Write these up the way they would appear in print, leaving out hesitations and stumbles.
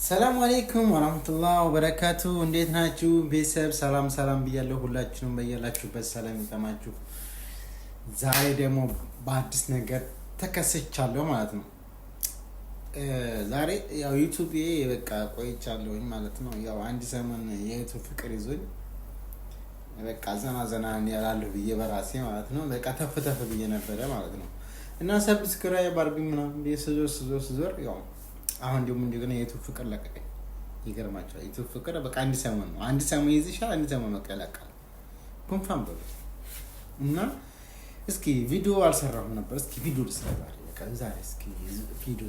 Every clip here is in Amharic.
ሰላም አለይኩም ወራህመቱላሂ ወበረካቱ። እንዴት ናችሁ ቤተሰብ? ሰላም ብያለሁ። ሁላችሁም በያላችሁበት ሰላም ይጠማችሁ። ዛሬ ደግሞ በአዲስ ነገር ተከስቻለሁ ማለት ነው። ዛሬ ያው ዩቲዩብ በቃ ቆይቻለሁኝ ማለት ነው። ያው አንድ ሰሞን የዩቲዩብ ፍቅር ይዞኝ በቃ ዘና ያላለሁ ብዬ በራሴ ማለት ነው። በቃ ተፈተፈ ብዬ ነበረ ማለት ነው። እና ሰብስክራይብ አድርጉኝ ምናምን ስዞር ያው አሁን ደግሞ እንደገና የዩቲዩብ ፍቅር ለቀቀኝ። ይገርማችኋል። ዩቲዩብ ፍቅር በቃ አንድ ሰሞን ነው። አንድ ሰሞን ይዝሻል፣ አንድ ሰሞን መቀላቀል ኮንፋም በሉ እና እስኪ ቪዲዮ አልሰራሁም ነበር። እስኪ ቪዲዮ ልስራ ዛሬ። በቃ ዛሬ እስኪ ቪዲዮ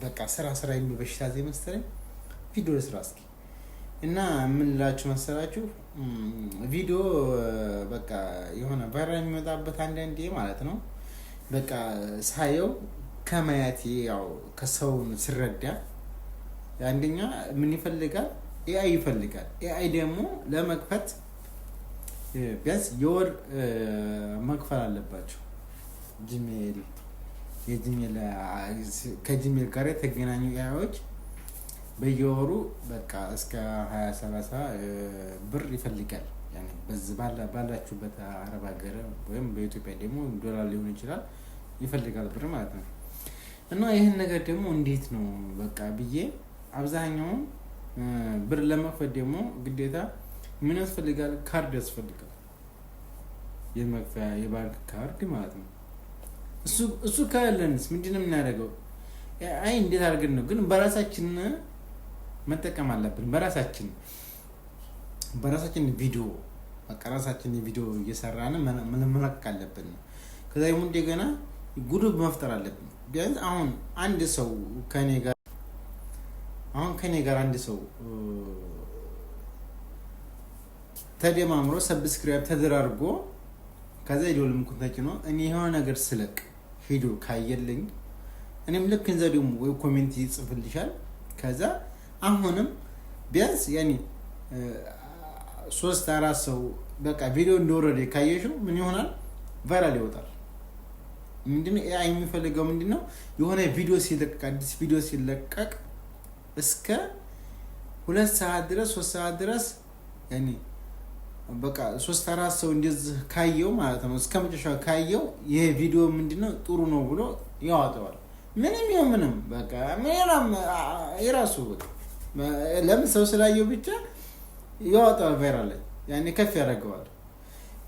በቃ ስራ የሚበሽታ ዘይ መሰለኝ ቪዲዮ ልስራ እስኪ። እና ምን ልላችሁ መሰላችሁ ቪዲዮ በቃ የሆነ ቫይራል የሚወጣበት አንዳንዴ ማለት ነው። በቃ ሳየው ከማያቴ ያው ከሰውን ስረዳ አንደኛ ምን ይፈልጋል? ኤአይ ይፈልጋል። ኤአይ ደግሞ ለመክፈት ቢያንስ የወር መክፈል አለባቸው። ከጂሜል ጋር የተገናኙ ኤአይዎች በየወሩ በቃ እስከ 20-30 ብር ይፈልጋል። ያኔ በዚህ ባላችሁበት አረብ ሀገር ወይም በኢትዮጵያ ደግሞ ዶላር ሊሆን ይችላል ይፈልጋል ብር ማለት ነው። እና ይህን ነገር ደግሞ እንዴት ነው በቃ ብዬ አብዛኛው ብር ለመክፈት ደግሞ ግዴታ ምን ያስፈልጋል? ካርድ ያስፈልጋል። የመክፈያ የባንክ ካርድ ማለት ነው። እሱ ካለንስ ምንድነው የምናደርገው? አይ እንዴት አድርገን ነው ግን በራሳችን መጠቀም አለብን። በራሳችን ቪዲዮ በቃ ራሳችን ቪዲዮ እየሰራን መለቀቅ አለብን። ከዛ ደግሞ እንደገና ግሩፕ መፍጠር አለብን። ቢያንስ አሁን አንድ ሰው ከኔ ጋር አንድ ሰው ተደማምሮ ሰብስክራይብ ተደራርጎ ከዛ ይደውል ምንኩንታች ነው እኔ የሆነ ነገር ስለቅ ሄዶ ካየልኝ እኔም ልክ እንዛ ደግሞ ወይ ኮሜንት ይጽፍልሻል። ከዛ አሁንም ቢያንስ ያኔ 3-4 ሰው በቃ ቪዲዮ እንደወረደ ካየሽው ምን ይሆናል? ቫይራል ይወጣል። ምንድነው ኤአይ የሚፈልገው? ምንድነው የሆነ ቪዲዮ ሲለቀቅ አዲስ ቪዲዮ ሲለቀቅ እስከ 2 ሰዓት ድረስ 3 ሰዓት ድረስ ያኔ በቃ 3-4 ሰው እንደዚህ ካየው ማለት ነው እስከ መጨረሻው ካየው ይሄ ቪዲዮ ምንድነው ጥሩ ነው ብሎ ያወጣዋል። ምንም በቃ ምንም የራሱ በቃ ለምን ሰው ስላየው ብቻ ያወጣዋል ቫይራል ላይ ያኔ ከፍ ያደርገዋል።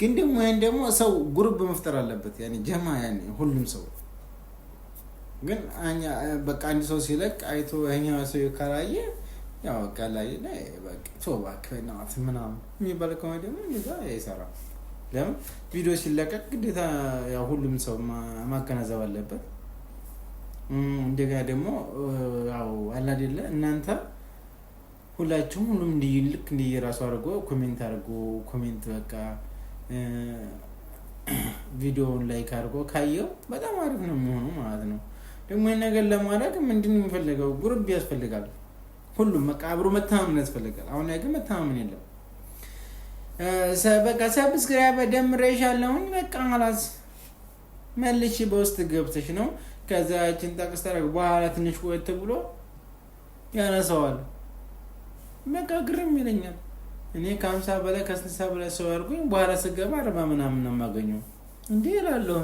ግን ደግሞ ይሄን ደግሞ ሰው ግሩፕ መፍጠር አለበት ያኔ ጀማ ያኔ ሁሉም ሰው ግን በቃ አንድ ሰው ሲለቅ አይቶ ያኛው ሰው ካላየ ያው ካላየ በቃ ቶባክ በእናት ምናምን የሚባል ከሆነ ደግሞ እንደዛ አይሰራም። ለምን ቪዲዮ ሲለቀቅ ግዴታ ያው ሁሉም ሰው ማገናዘብ አለበት። እንደገና ደግሞ ያው አላ አይደለ እናንተ ሁላችሁም ሁሉም ልክ እንደየራሱ አድርጎ ኮሜንት በቃ ቪዲዮውን ላይክ አድርጎ ካየው በጣም አሪፍ ነው የሚሆነው ማለት ነው። ደግሞ ይሄን ነገር ለማድረግ ምንድነው የሚፈልገው? ግሩፕ ያስፈልጋል። ሁሉም በቃ አብሮ መተማመን ያስፈልጋል። አሁን ላይ ግን መተማመን የለም። በቃ ሰብስክራይብ ደምሬሻለሁኝ በቃ ማለት መልሽ በውስጥ ገብተሽ ነው ከዛችን ታክስ ታረግ በኋላ ትንሽ ቆየት ብሎ ያነሳዋል። በቃ ግርም ይለኛል። እኔ ከ50 በላይ ከ60 በላይ ሰው አድርጎኝ በኋላ ስገባ 40 ምናምን ነው የማገኘው እንዴ እላለሁ።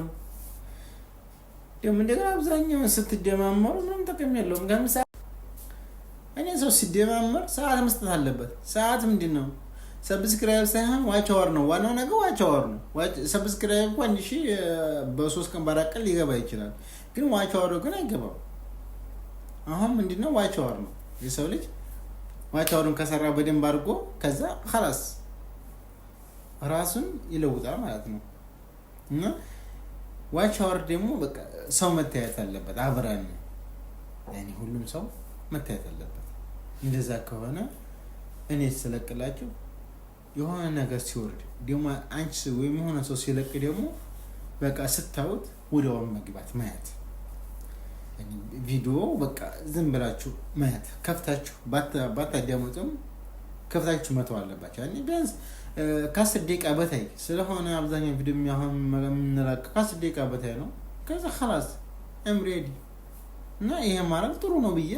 ደግሞ እንደገና አብዛኛው ስትደማመሩ ምንም ጥቅም የለውም። ከምሳ እኔ ሰው ሲደማመር ሰዓት መስጠት አለበት። ሰዓት ምንድነው? ሰብስክራይብ ሳይሆን ዋች አወር ነው ዋናው ነገር። ዋች አወር ነው። ሰብስክራይብ እንኳን በ3 ቀን በ4 ቀን ሊገባ ይችላል። ግን ዋች አወር ግን አይገባም። አሁን ምንድነው ዋች አወር ነው የሰው ልጅ ዋች አወርን ከሰራ በደንብ አድርጎ ከዛ خلاص ራሱን ይለውጣል ማለት ነው። እና ዋች አወር ደግሞ በቃ ሰው መታየት አለበት። አብራን ያኔ ሁሉም ሰው መታየት አለበት። እንደዛ ከሆነ እኔ ስለቅላችሁ የሆነ ነገር ሲወርድ ደግሞ አንቺ ወይም የሆነ ሰው ሲለቅ ደግሞ በቃ ስታዩት ወዲያው መግባት ማየት ቪዲዮ በቃ ዝም ብላችሁ ማየት ከፍታችሁ ባታዳምጡም ከፍታችሁ መተው አለባችሁ። ያኔ ቢያንስ ከ10 ደቂቃ በታይ ስለሆነ አብዛኛው ቪዲዮ የምንለቀው ከ10 ደቂቃ በታይ ነው። ከዛ خلاص I'm ready እና ይሄ ማለት ጥሩ ነው ብዬ